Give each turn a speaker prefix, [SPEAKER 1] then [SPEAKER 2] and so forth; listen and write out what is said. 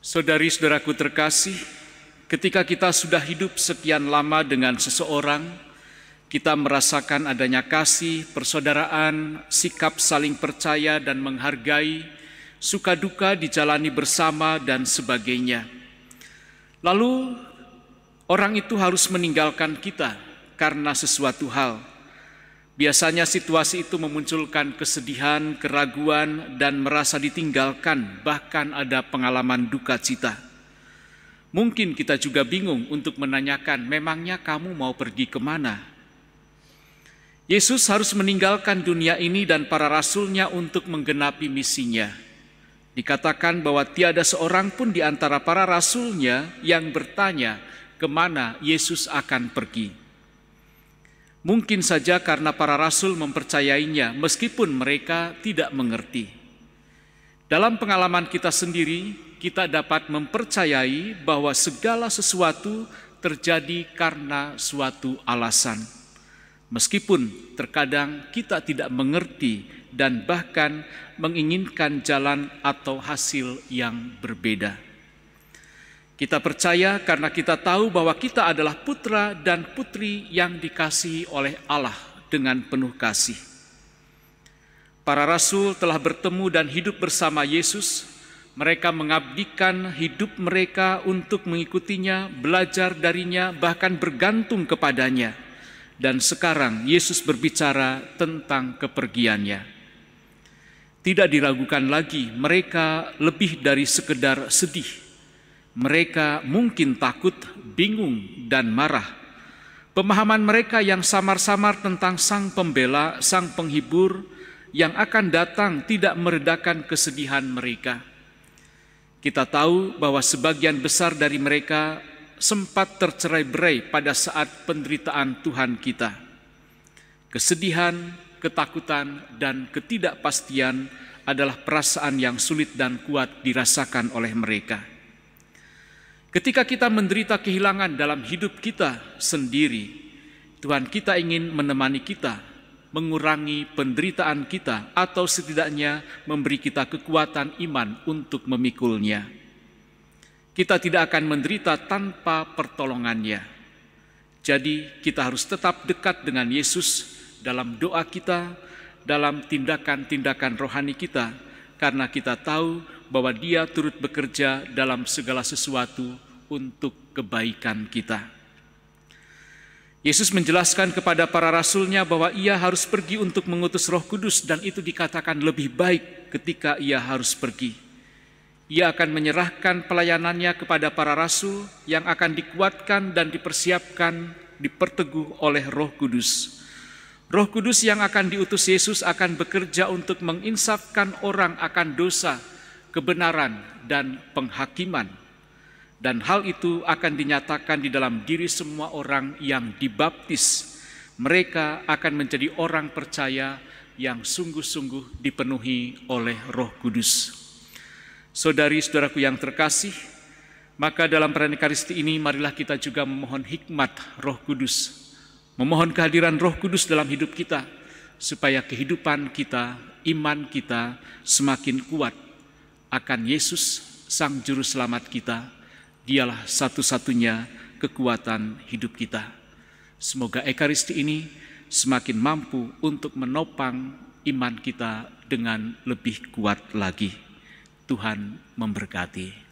[SPEAKER 1] Saudari-saudaraku terkasih, ketika kita sudah hidup sekian lama dengan seseorang, kita merasakan adanya kasih, persaudaraan, sikap saling percaya dan menghargai, suka duka dijalani bersama dan sebagainya. Lalu orang itu harus meninggalkan kita karena sesuatu hal. Biasanya situasi itu memunculkan kesedihan, keraguan, dan merasa ditinggalkan, bahkan ada pengalaman duka cita. Mungkin kita juga bingung untuk menanyakan, memangnya kamu mau pergi kemana? Yesus harus meninggalkan dunia ini dan para rasulnya untuk menggenapi misinya. Dikatakan bahwa tiada seorang pun di antara para rasulnya yang bertanya kemana Yesus akan pergi. Mungkin saja karena para rasul mempercayainya meskipun mereka tidak mengerti. Dalam pengalaman kita sendiri, kita dapat mempercayai bahwa segala sesuatu terjadi karena suatu alasan. Meskipun terkadang kita tidak mengerti dan bahkan menginginkan jalan atau hasil yang berbeda. Kita percaya karena kita tahu bahwa kita adalah putra dan putri yang dikasihi oleh Allah dengan penuh kasih. Para rasul telah bertemu dan hidup bersama Yesus. Mereka mengabdikan hidup mereka untuk mengikutinya, belajar darinya, bahkan bergantung kepadanya. Dan sekarang Yesus berbicara tentang kepergiannya. Tidak diragukan lagi, mereka lebih dari sekedar sedih. Mereka mungkin takut, bingung, dan marah. Pemahaman mereka yang samar-samar tentang Sang Pembela, Sang Penghibur yang akan datang tidak meredakan kesedihan mereka. Kita tahu bahwa sebagian besar dari mereka sempat tercerai-berai pada saat penderitaan Tuhan kita. Kesedihan, ketakutan, dan ketidakpastian adalah perasaan yang sulit dan kuat dirasakan oleh mereka. Ketika kita menderita kehilangan dalam hidup kita sendiri, Tuhan kita ingin menemani kita, mengurangi penderitaan kita, atau setidaknya memberi kita kekuatan iman untuk memikulnya. Kita tidak akan menderita tanpa pertolongannya. Jadi kita harus tetap dekat dengan Yesus dalam doa kita, dalam tindakan-tindakan rohani kita, karena kita tahu bahwa Dia turut bekerja dalam segala sesuatu untuk kebaikan kita. Yesus menjelaskan kepada para rasulnya bahwa Ia harus pergi untuk mengutus Roh Kudus, dan itu dikatakan lebih baik ketika Ia harus pergi. Ia akan menyerahkan pelayanannya kepada para rasul yang akan dikuatkan dan dipersiapkan, diperteguh oleh Roh Kudus. Roh Kudus yang akan diutus Yesus akan bekerja untuk menginsafkan orang akan dosa, kebenaran, dan penghakiman. Dan hal itu akan dinyatakan di dalam diri semua orang yang dibaptis. Mereka akan menjadi orang percaya yang sungguh-sungguh dipenuhi oleh Roh Kudus. Saudari-saudaraku yang terkasih, maka dalam perayaan Ekaristi ini marilah kita juga memohon hikmat Roh Kudus, memohon kehadiran Roh Kudus dalam hidup kita, supaya kehidupan kita, iman kita semakin kuat akan Yesus, Sang Juru Selamat kita. Dialah satu-satunya kekuatan hidup kita. Semoga Ekaristi ini semakin mampu untuk menopang iman kita dengan lebih kuat lagi. Tuhan memberkati.